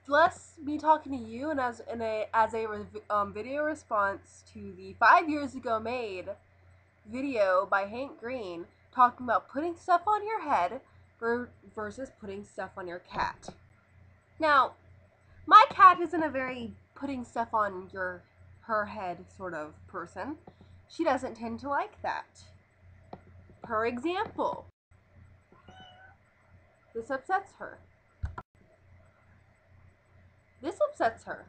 Bless me talking to you, and as a video response to the 5 years ago made video by Hank Green talking about putting stuff on your head versus putting stuff on your cat. Now, my cat isn't a very putting stuff on her head sort of person. She doesn't tend to like that. For example, this upsets her. This upsets her.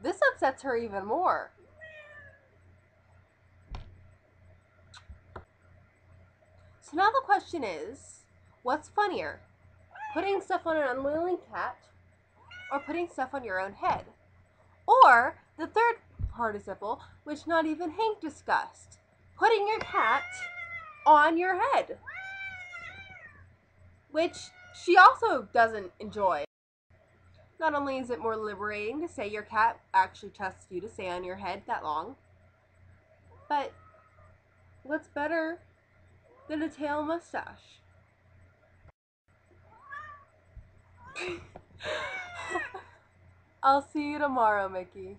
This upsets her even more. So now the question is, what's funnier? Putting stuff on an unwilling cat or putting stuff on your own head? Or the third participle, which not even Hank discussed, putting your cat on your head, which she also doesn't enjoy. Not only is it more liberating to say your cat actually trusts you to stay on your head that long, but what's better than a tail mustache? I'll see you tomorrow, Mickey.